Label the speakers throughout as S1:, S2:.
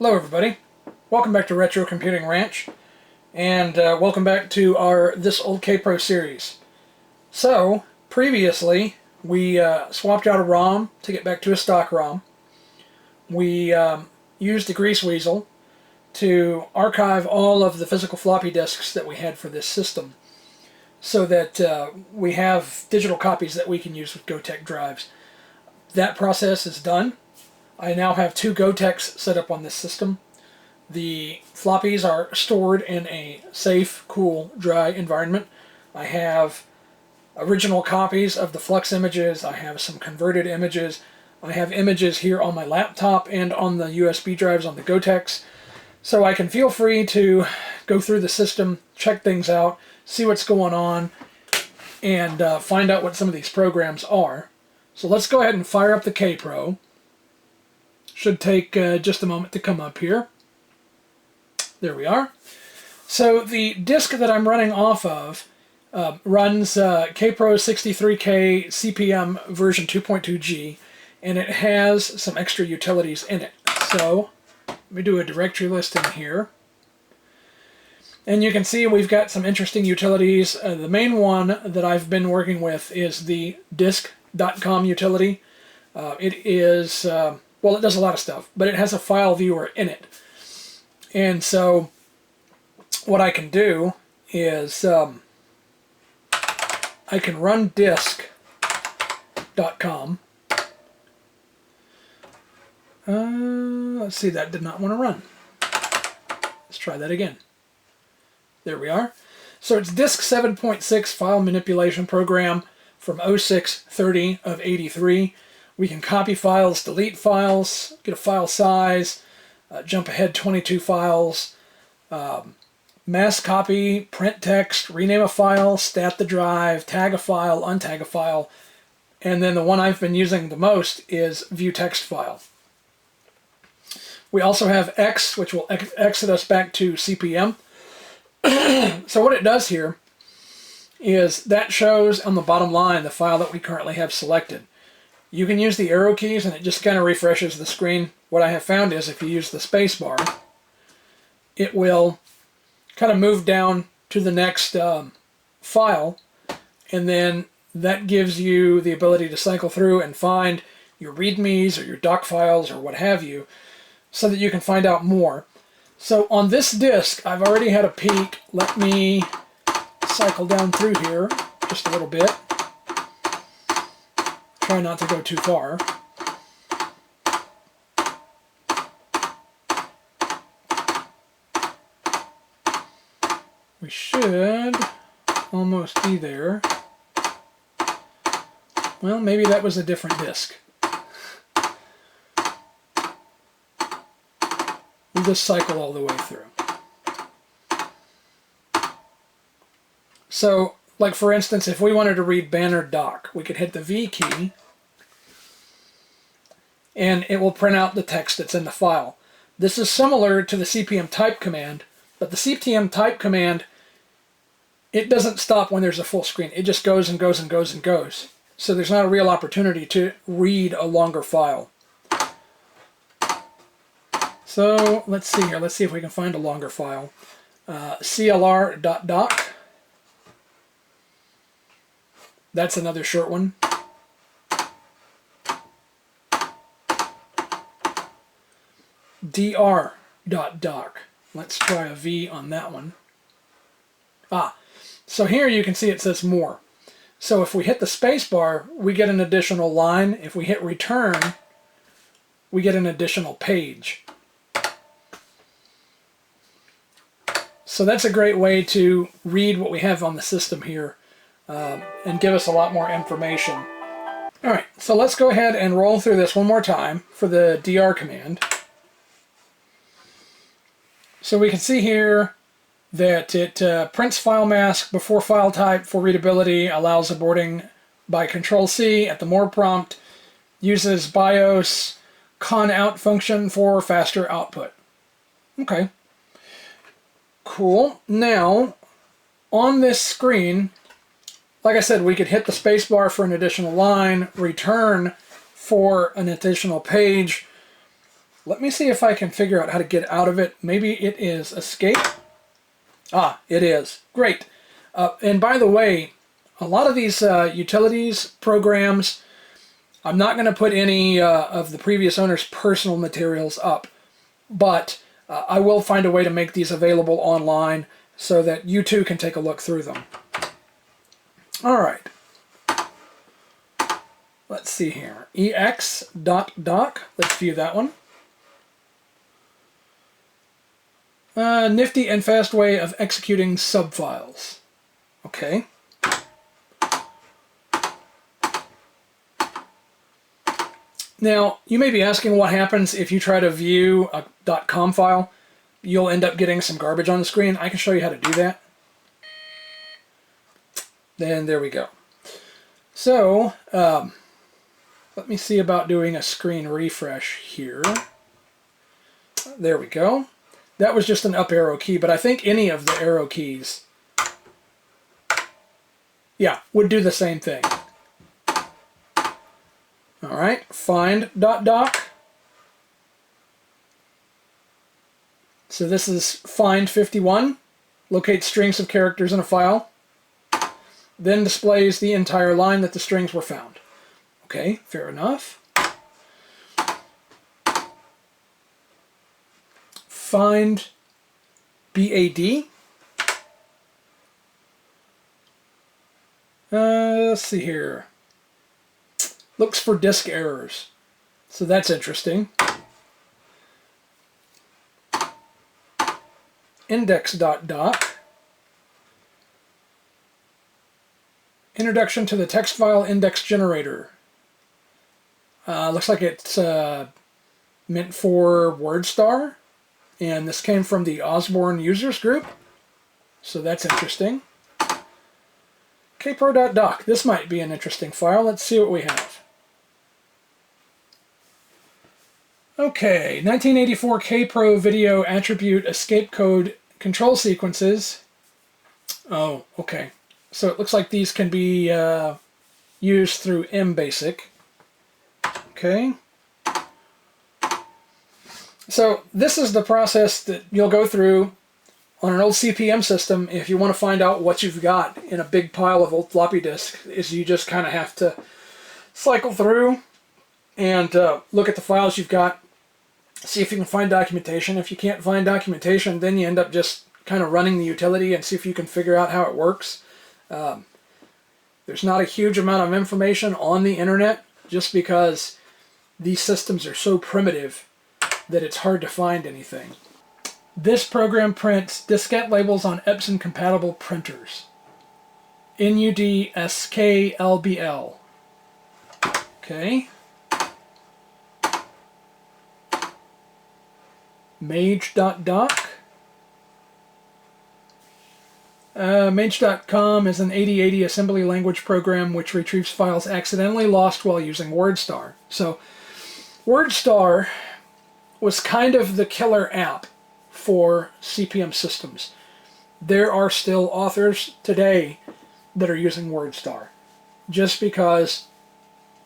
S1: Hello everybody, welcome back to Retro Computing Ranch, and welcome back to our This Old Kaypro series. So, previously we swapped out a ROM to get back to a stock ROM. We used the Grease Weasel to archive all of the physical floppy disks that we had for this system, so that we have digital copies that we can use with Gotek drives. That process is done. I now have two Goteks set up on this system. The floppies are stored in a safe, cool, dry environment. I have original copies of the Flux images. I have some converted images. I have images here on my laptop and on the USB drives on the Goteks. So I can feel free to go through the system, check things out, see what's going on, and find out what some of these programs are. So let's go ahead and fire up the Kaypro. Should take just a moment to come up here. There we are. So the disk that I'm running off of runs Kaypro 63K CPM version 2.2G, and it has some extra utilities in it. So let me do a directory list in here. And you can see we've got some interesting utilities. The main one that I've been working with is the disk.com utility. It is... well, it does a lot of stuff, but it has a file viewer in it. And so what I can do is I can run disk.com. Let's see, that did not want to run. Let's try that again. There we are. So it's disk 7.6 file manipulation program from 06/30 of 83. We can copy files, delete files, get a file size, jump ahead 22 files, mass copy, print text, rename a file, stat the drive, tag a file, untag a file, and then the one I've been using the most is view text file. We also have X, which will exit us back to CPM. So what it does here is that shows on the bottom line the file that we currently have selected. You can use the arrow keys and it just kind of refreshes the screen. What I have found is if you use the space bar, it will kind of move down to the next file, and then that gives you the ability to cycle through and find your readmes or your doc files or what have you, so that you can find out more. So on this disk, I've already had a peek. Let me cycle down through here just a little bit. Try not to go too far. We should almost be there. Well, maybe that was a different disk. We'll just cycle all the way through. So, like for instance, if we wanted to read banner doc, we could hit the V key and it will print out the text that's in the file. This is similar to the CPM type command, but the CPM type command, it doesn't stop when there's a full screen. It just goes and goes and goes and goes. So there's not a real opportunity to read a longer file. So let's see here. Let's see if we can find a longer file. CLR.doc. That's another short one. dr.doc. Let's try a V on that one. So here you can see it says more. So if we hit the space bar, we get an additional line. If we hit return, we get an additional page. So that's a great way to read what we have on the system here and give us a lot more information. Alright, so let's go ahead and roll through this one more time for the dr command. So we can see here that it prints file mask before file type for readability, allows aborting by Control-C at the more prompt, uses BIOS con out function for faster output. Okay. Cool. Now, on this screen, like I said, we could hit the space bar for an additional line, return for an additional page, Let me see if I can figure out how to get out of it. Maybe it is escape. Ah, it is. Great. And by the way, a lot of these utilities programs, I'm not going to put any of the previous owner's personal materials up, but I will find a way to make these available online so that you too can take a look through them. All right. Let's see here. ex.doc. Let's view that one. Nifty and fast way of executing subfiles. Okay. Now, you may be asking what happens if you try to view a .com file. You'll end up getting some garbage on the screen. I can show you how to do that. Then there we go. So, let me see about doing a screen refresh here. There we go. That was just an up arrow key, but I think any of the arrow keys, yeah, would do the same thing. All right, find.doc. So this is find 51, locates strings of characters in a file, then displays the entire line that the strings were found. Okay, fair enough. Find BAD. Let's see here. Looks for disk errors. So that's interesting. Index.doc. Introduction to the text file index generator. Looks like it's meant for WordStar. And this came from the Osborne users group. So that's interesting. Kaypro.doc. This might be an interesting file. Let's see what we have. Okay, 1984 Kaypro video attribute escape code control sequences. Oh, okay. So it looks like these can be used through mbasic. Okay. So this is the process that you'll go through on an old CPM system if you want to find out what you've got in a big pile of old floppy disks. Is you just kind of have to cycle through and look at the files you've got, see if you can find documentation. If you can't find documentation, then you end up just kind of running the utility and see if you can figure out how it works. There's not a huge amount of information on the internet just because these systems are so primitive that it's hard to find anything. This program prints diskette labels on Epson compatible printers. NUDSKLBL. Okay. Mage.doc. Mage.com is an 8080 assembly language program which retrieves files accidentally lost while using WordStar. So, WordStar was kind of the killer app for CPM systems. There are still authors today that are using WordStar just because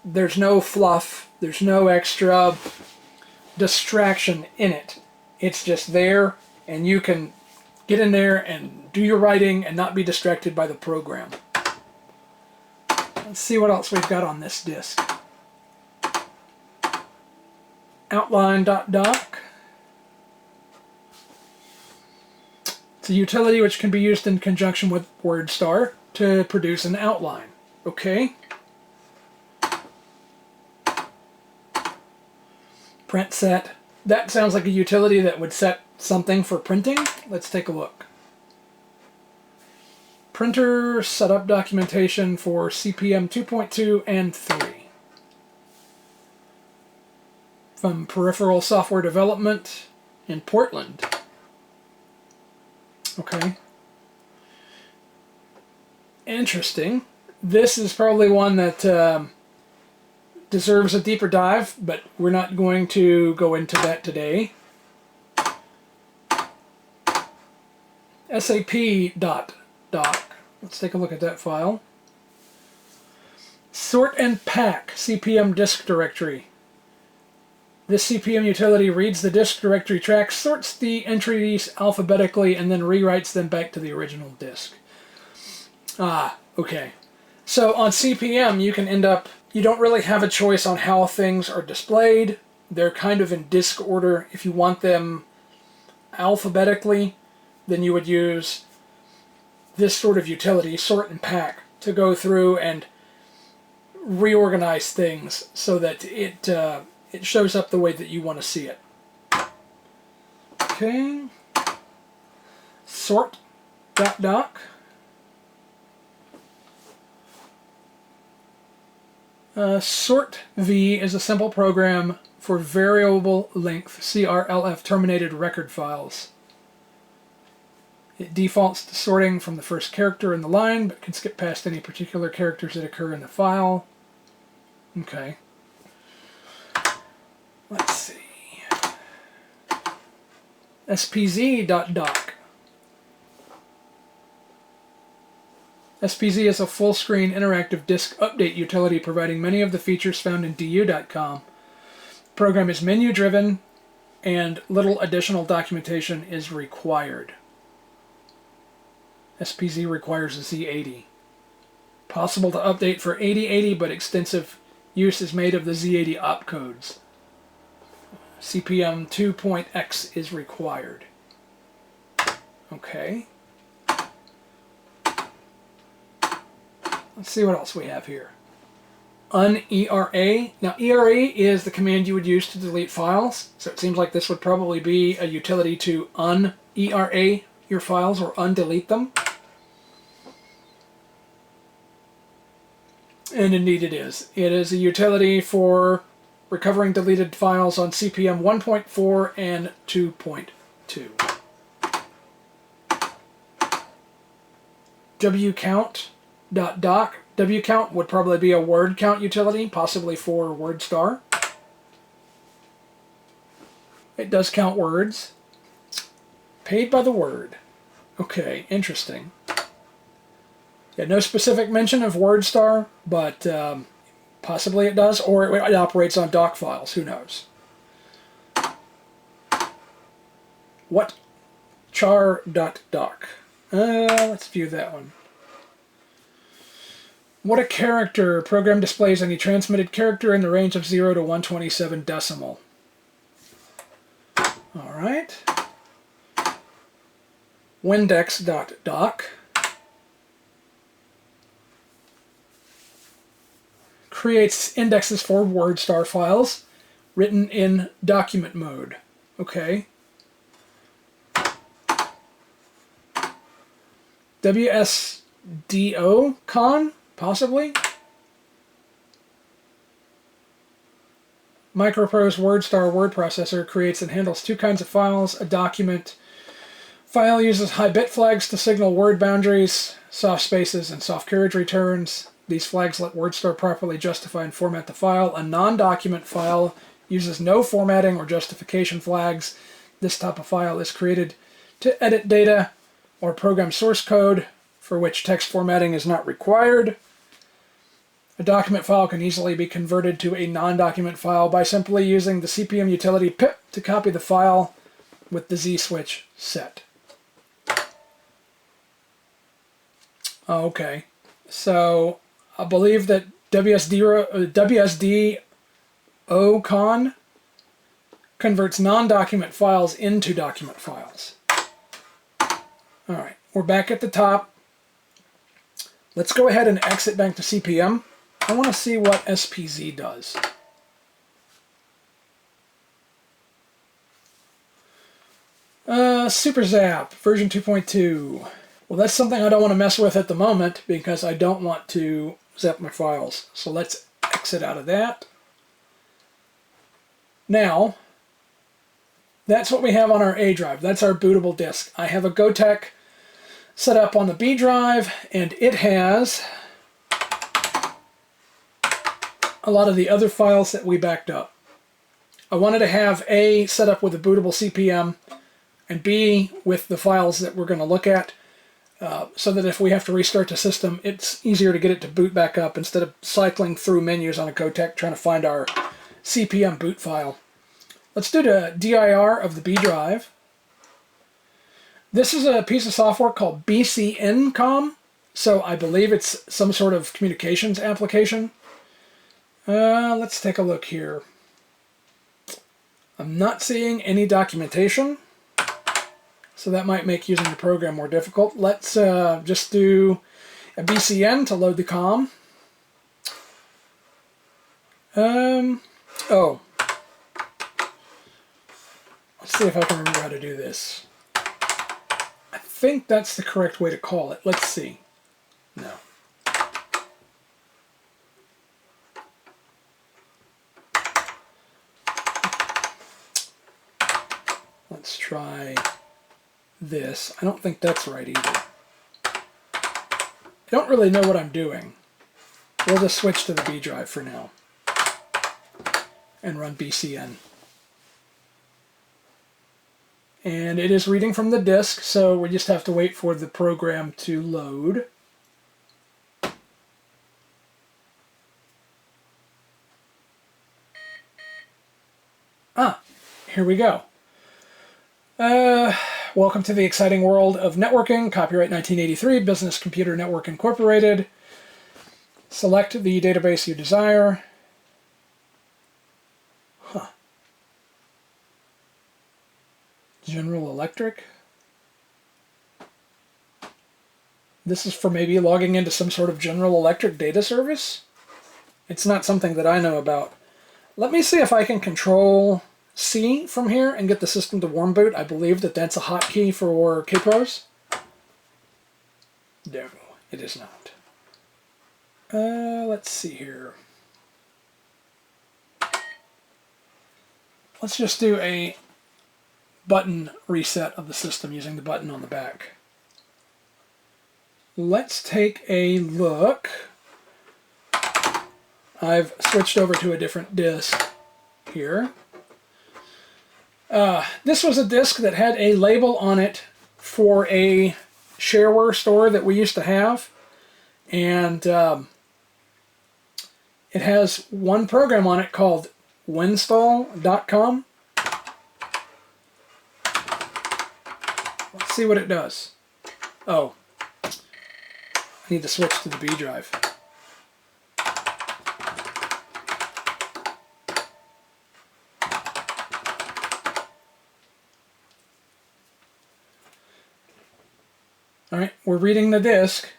S1: there's no fluff, there's no extra distraction in it. It's just there and you can get in there and do your writing and not be distracted by the program. Let's see what else we've got on this disk. Outline.doc. It's a utility which can be used in conjunction with WordStar to produce an outline. Okay. Print set. That sounds like a utility that would set something for printing. Let's take a look. Printer setup documentation for CPM 2.2 and 3. From Peripheral Software Development in Portland. Okay. Interesting. This is probably one that deserves a deeper dive, but we're not going to go into that today. SAP.doc. Let's take a look at that file. Sort and pack CPM disk directory. This CPM utility reads the disk directory track, sorts the entries alphabetically, and then rewrites them back to the original disk. Ah, okay. So on CPM, you can end up, you don't really have a choice on how things are displayed. They're kind of in disk order. If you want them alphabetically, then you would use this sort of utility, sort and pack, to go through and reorganize things so that it shows up the way that you want to see it. Okay. Sort.doc. Sort V is a simple program for variable length CRLF terminated record files. It defaults to sorting from the first character in the line, but can skip past any particular characters that occur in the file. Okay. Let's see. spz.doc. SPZ is a full-screen interactive disk update utility providing many of the features found in du.com. The program is menu-driven and little additional documentation is required. SPZ requires a Z80. Possible to update for 8080, but extensive use is made of the Z80 opcodes. CPM 2.x is required. Okay. Let's see what else we have here. Un-ERA. Now, ERA is the command you would use to delete files, so it seems like this would probably be a utility to un-ERA your files or undelete them. And indeed it is. It is a utility for recovering deleted files on CPM 1.4 and 2.2. wcount.doc. wcount would probably be a word count utility, possibly for WordStar. It does count words. Paid by the word. Okay, interesting. Yeah, no specific mention of WordStar, but possibly it does, or it operates on doc files. Who knows? What char.doc. Let's view that one. What a character. Program displays any transmitted character in the range of 0 to 127 decimal. All right. Windex.doc. Creates indexes for WordStar files written in document mode. Okay. WSDO-con, possibly. Microprose WordStar word processor creates and handles two kinds of files. A document file uses high bit flags to signal word boundaries, soft spaces, and soft carriage returns. These flags let WordStar properly justify and format the file. A non-document file uses no formatting or justification flags. This type of file is created to edit data or program source code for which text formatting is not required. A document file can easily be converted to a non-document file by simply using the CPM utility pip to copy the file with the Z switch set. Okay, so I believe that WSDO-con converts non-document files into document files. All right, we're back at the top. Let's go ahead and exit back to CPM. I want to see what SPZ does. Super Zap, version 2.2. Well, that's something I don't want to mess with at the moment because I don't want to zap my files. So let's exit out of that. Now, that's what we have on our A drive. That's our bootable disk. I have a Gotek set up on the B drive, and it has a lot of the other files that we backed up. I wanted to have A set up with a bootable CPM and B with the files that we're going to look at so that if we have to restart the system, it's easier to get it to boot back up instead of cycling through menus on a Gotek trying to find our CPM boot file. Let's do the DIR of the B drive. This is a piece of software called BCNcom, so I believe it's some sort of communications application. Let's take a look here. I'm not seeing any documentation, so that might make using the program more difficult. Let's just do a BCN to load the COM. Oh. Let's see if I can remember how to do this. I think that's the correct way to call it. Let's see. No. Let's try this. I don't think that's right either. I don't really know what I'm doing. We'll just switch to the B drive for now and run BCN. And it is reading from the disk, so we just have to wait for the program to load. Ah, here we go. Welcome to the exciting world of networking. Copyright 1983, Business Computer Network Incorporated. Select the database you desire. Huh. General Electric. This is for maybe logging into some sort of General Electric data service? It's not something that I know about. Let me see if I can control C from here and get the system to warm boot. I believe that that's a hotkey for Kaypros. No, it is not. Let's see here. Let's just do a button reset of the system using the button on the back. Let's take a look. I've switched over to a different disk here. This was a disk that had a label on it for a shareware store that we used to have, and it has one program on it called winstall.com. Let's see what it does. Oh, I need to switch to the B drive. Alright, we're reading the disk.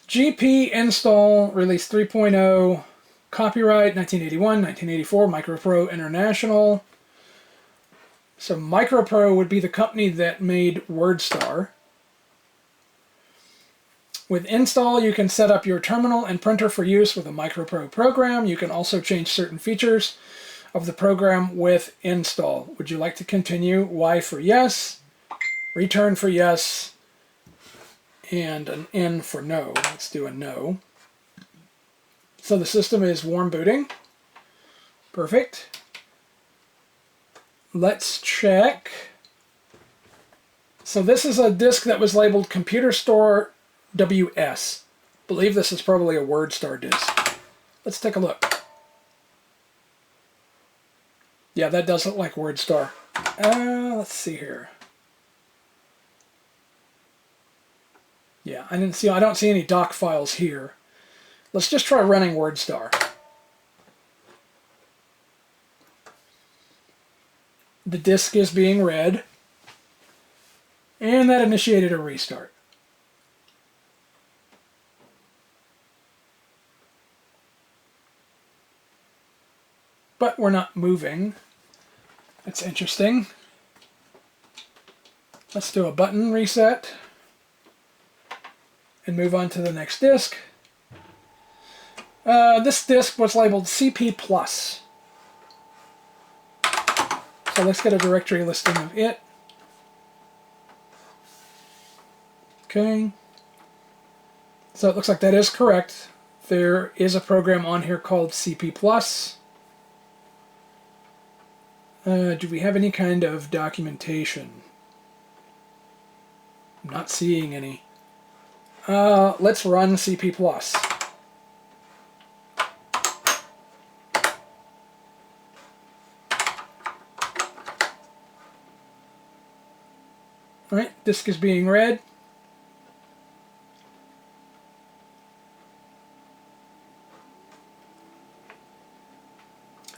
S1: GP install release 3.0, copyright 1981, 1984, MicroPro International. So MicroPro would be the company that made WordStar. With install, you can set up your terminal and printer for use with a MicroPro program. You can also change certain features of the program with install. Would you like to continue? Y for yes, return for yes, and an N for no. Let's do a no. So the system is warm booting. Perfect. Let's check. So this is a disk that was labeled Computer Store WS. I believe this is probably a WordStar disk. Let's take a look. Yeah, that does look like WordStar. Let's see here. Yeah, I don't see any doc files here. Let's just try running WordStar. The disk is being read, and that initiated a restart. But we're not moving. That's interesting. Let's do a button reset and move on to the next disk. This disk was labeled CP+. So let's get a directory listing of it. Okay. So it looks like that is correct. There is a program on here called CP+. Do we have any kind of documentation? I'm not seeing any. Let's run CP+. Alright, disk is being read.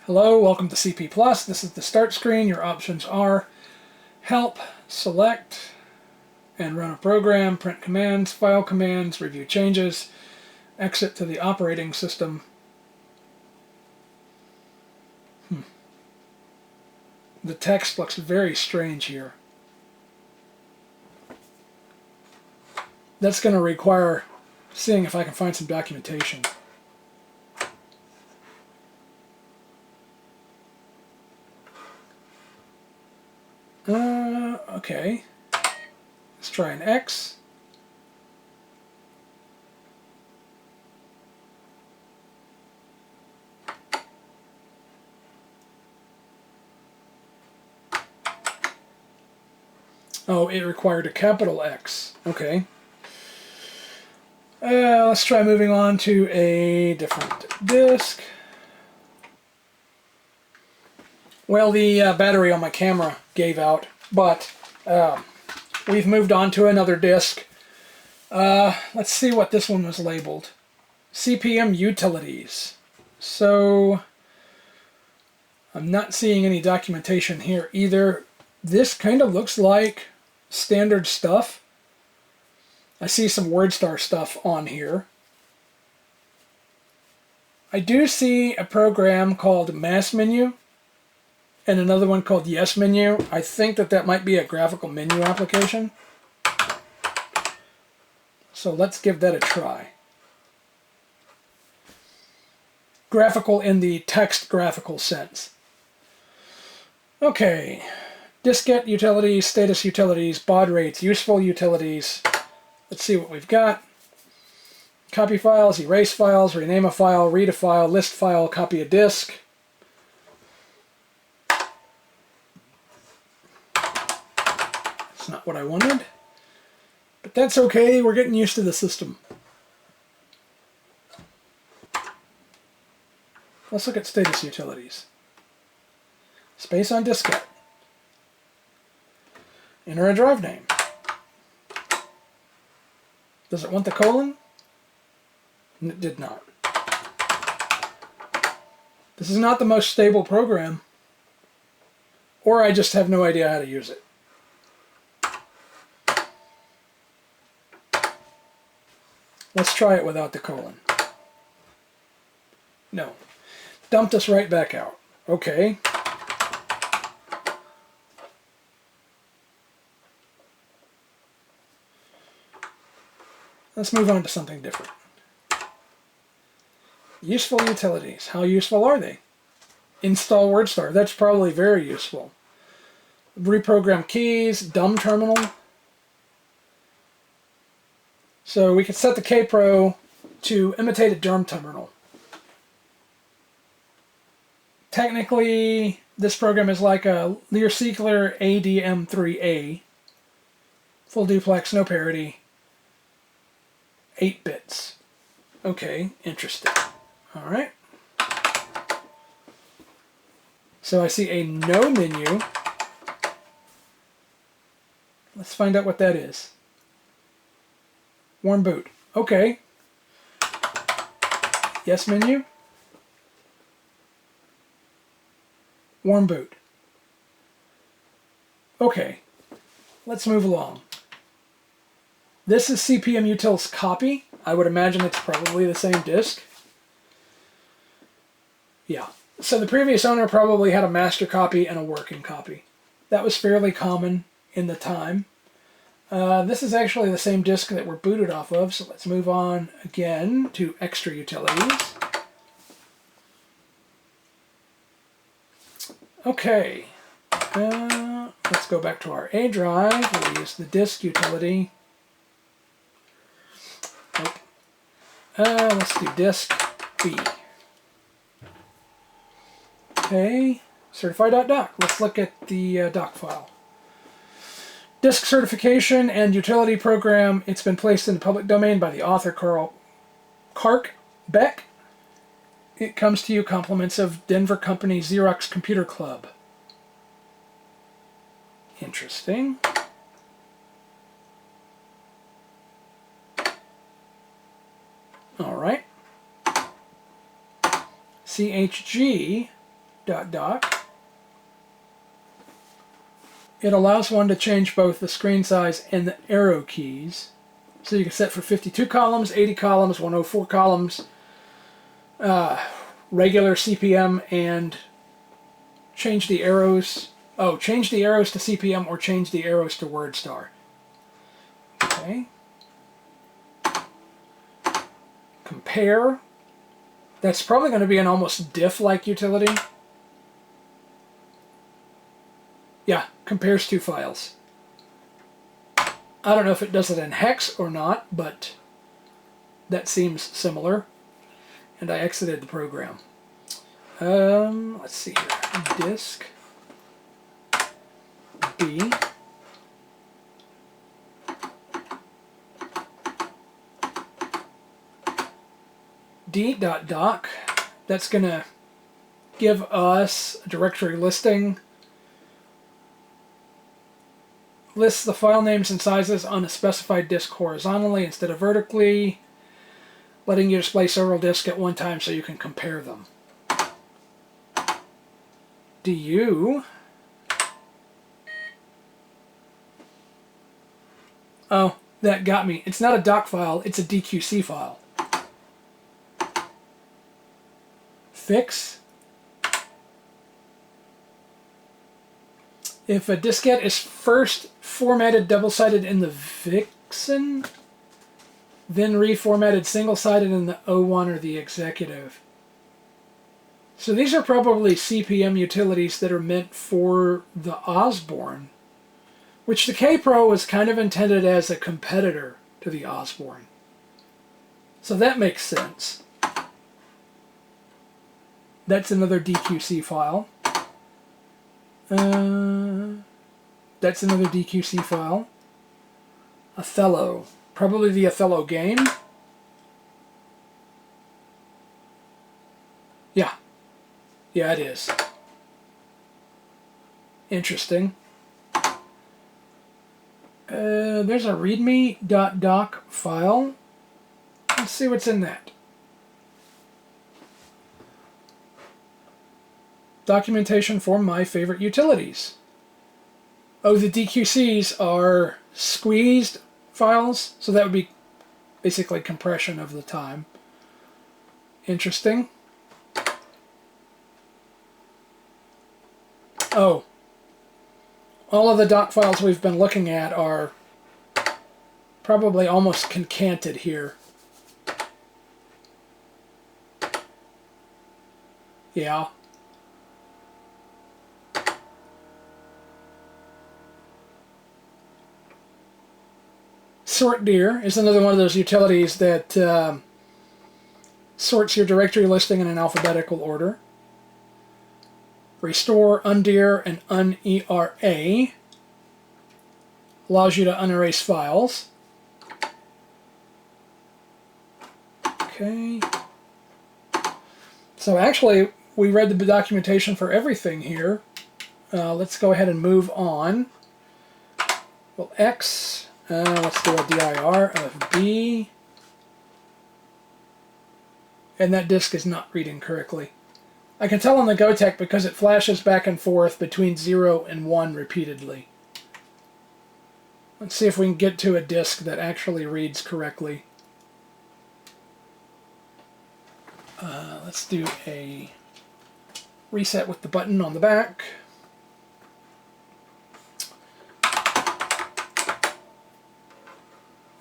S1: Hello, welcome to CP Plus. This is the start screen. Your options are help, select, and run a program, print commands, file commands, review changes, exit to the operating system. The text looks very strange here. That's going to require seeing if I can find some documentation. Okay. Let's try an X. Oh, it required a capital X. Okay. Let's try moving on to a different disk. Well, the battery on my camera gave out, but we've moved on to another disk. Let's see what this one was labeled. CPM Utilities. So, I'm not seeing any documentation here either. This kind of looks like standard stuff. I see some WordStar stuff on here. I do see a program called Mass Menu and another one called Yes Menu. I think that might be a graphical menu application. So let's give that a try. Graphical in the text graphical sense. Okay. Diskette utilities, status utilities, baud rates, useful utilities. Let's see what we've got. Copy files, erase files, rename a file, read a file, list file, copy a disk. That's not what I wanted. But that's okay, we're getting used to the system. Let's look at status utilities. Space on diskette. Enter a drive name. Does it want the colon? It did not. This is not the most stable program, or I just have no idea how to use it. Let's try it without the colon. No. Dumped us right back out. Okay. Let's move on to something different. Useful utilities. How useful are they? Install WordStar. That's probably very useful. Reprogram keys, dumb terminal. So we could set the Kaypro to imitate a dumb terminal. Technically, this program is like a Lear-Siegler ADM3A. Full duplex, no parity. 8 bits. Okay, interesting. Alright. So I see a no menu. Let's find out what that is. Warm boot. Okay. Yes menu. Warm boot. Okay. Let's move along. This is CPM Utils copy. I would imagine it's probably the same disk. Yeah. So the previous owner probably had a master copy and a working copy. That was fairly common in the time. This is actually the same disk that we're booted off of, so let's move on again to extra utilities. Okay. Let's go back to our A drive. We'll use the disk utility. Nope. Let's do disk B. Okay, certify.doc. Let's look at the doc file. Disk certification and utility program. It's been placed in the public domain by the author Kark Beck. It comes to you compliments of Denver company Xerox Computer Club. Interesting. chg.dock. It allows one to change both the screen size and the arrow keys. So you can set for 52 columns, 80 columns, 104 columns, regular CPM, and change the arrows. Oh, change the arrows to CPM or change the arrows to WordStar. Okay. Compare. That's probably going to be an almost diff-like utility. Yeah, compares two files. I don't know if it does it in hex or not, but that seems similar. And I exited the program. Let's see here. Disk D. D.doc. That's going to give us a directory listing. Lists the file names and sizes on a specified disk horizontally instead of vertically, letting you display several disks at one time so you can compare them. DU. Oh, that got me. It's not a doc file, it's a DQC file. Fix. If a diskette is first formatted double-sided in the Vixen, then reformatted single-sided in the O1 or the Executive. So these are probably CPM utilities that are meant for the Osborne, which the Kaypro was kind of intended as a competitor to the Osborne. So that makes sense. That's another DQC file. That's another DQC file. Othello. Probably the Othello game. Yeah. Yeah, it is. Interesting. There's a readme.doc file. Let's see what's in that. Documentation for my favorite utilities. Oh, the DQCs are squeezed files, so that would be basically compression of the time. Interesting. Oh, all of the doc files we've been looking at are probably almost concanted here. Yeah. Sortdir is another one of those utilities that sorts your directory listing in an alphabetical order. Restore, undir, and unera allows you to unerase files. Okay. So actually, we read the documentation for everything here. Let's go ahead and move on. Well, X. Let's do a dir of B. And that disk is not reading correctly. I can tell on the Gotek because it flashes back and forth between 0 and 1 repeatedly. Let's see if we can get to a disk that actually reads correctly. Let's do a reset with the button on the back.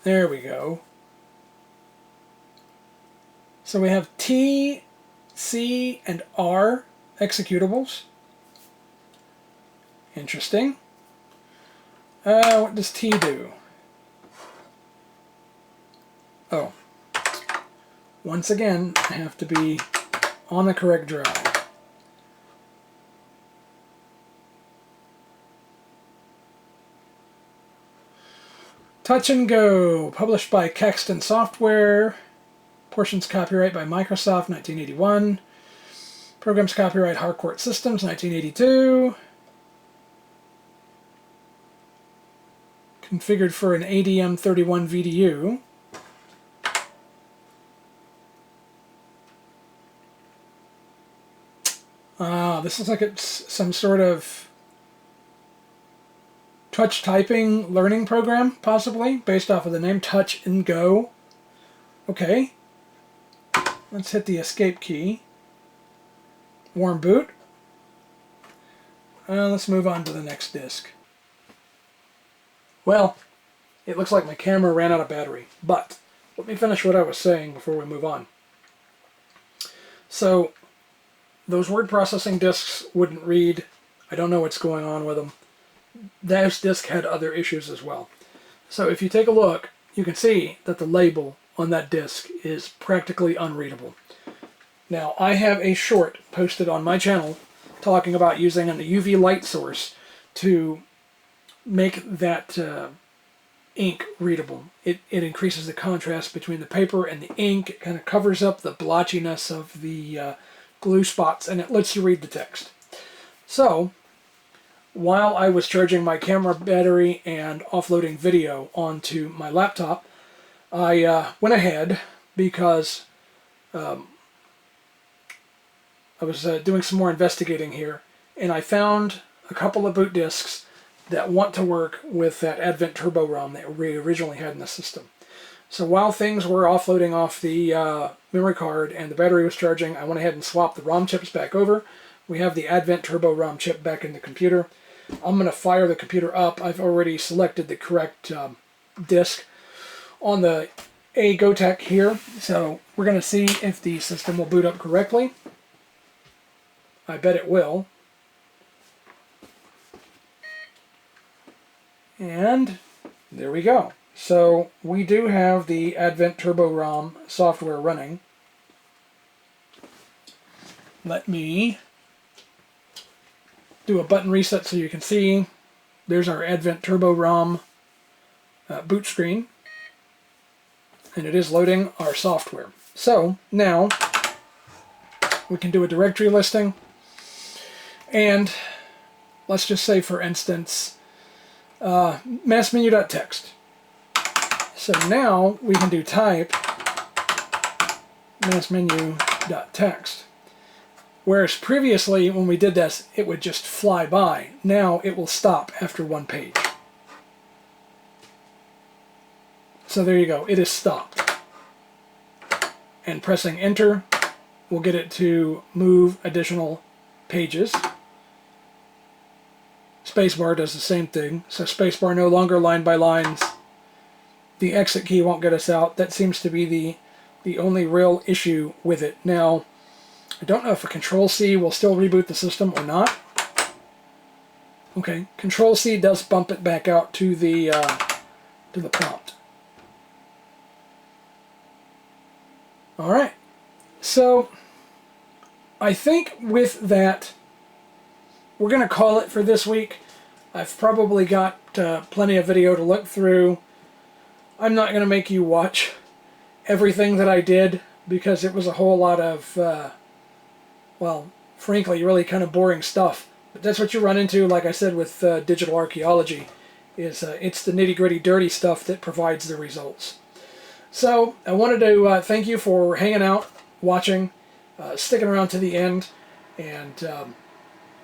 S1: There we go. So we have T, C, and R executables. Interesting. What does T do? Oh. Once again, I have to be on the correct drive. Touch and Go, published by Caxton Software. Portions copyright by Microsoft, 1981. Programs copyright Harcourt Systems, 1982. Configured for an ADM31 VDU. This looks like it's some sort of touch typing learning program, possibly, based off of the name Touch and Go. Okay. Let's hit the escape key. Warm boot. Let's move on to the next disk. Well, it looks like my camera ran out of battery, but let me finish what I was saying before we move on. So, those word processing disks wouldn't read. I don't know what's going on with them. This disk had other issues as well. So if you take a look, you can see that the label on that disk is practically unreadable. Now, I have a short posted on my channel talking about using an UV light source to make that ink readable. It increases the contrast between the paper and the ink. It kind of covers up the blotchiness of the glue spots, and it lets you read the text. So, while I was charging my camera battery and offloading video onto my laptop, I went ahead because I was doing some more investigating here, and I found a couple of boot disks that want to work with that Advent Turbo ROM that we originally had in the system. So while things were offloading off the memory card and the battery was charging, I went ahead and swapped the ROM chips back over. We have the Advent Turbo ROM chip back in the computer. I'm going to fire the computer up. I've already selected the correct disk on the Gotek here, so we're going to see if the system will boot up correctly. I bet it will. And there we go. So we do have the Advent Turbo ROM software running. Let me do a button reset so you can see. There's our Advent Turbo ROM boot screen. And it is loading our software. So now we can do a directory listing. And let's just say, for instance, massmenu.txt. So now we can do type massmenu.txt. Whereas previously when we did this, it would just fly by. Now it will stop after one page. So there you go, it is stopped. And pressing enter will get it to move additional pages. Spacebar does the same thing. So spacebar no longer line by lines. The exit key won't get us out. That seems to be the only real issue with it. Now, I don't know if a Control-C will still reboot the system or not. Okay, Control-C does bump it back out to the prompt. Alright, so I think with that, we're going to call it for this week. I've probably got plenty of video to look through. I'm not going to make you watch everything that I did because it was a whole lot of, well, frankly, really kind of boring stuff. But that's what you run into, like I said, with digital archaeology, is it's the nitty-gritty dirty stuff that provides the results. So I wanted to thank you for hanging out, watching, sticking around to the end, and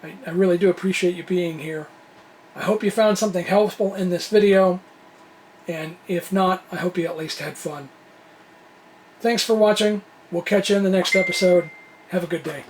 S1: I really do appreciate you being here. I hope you found something helpful in this video, and if not, I hope you at least had fun. Thanks for watching. We'll catch you in the next episode. Have a good day.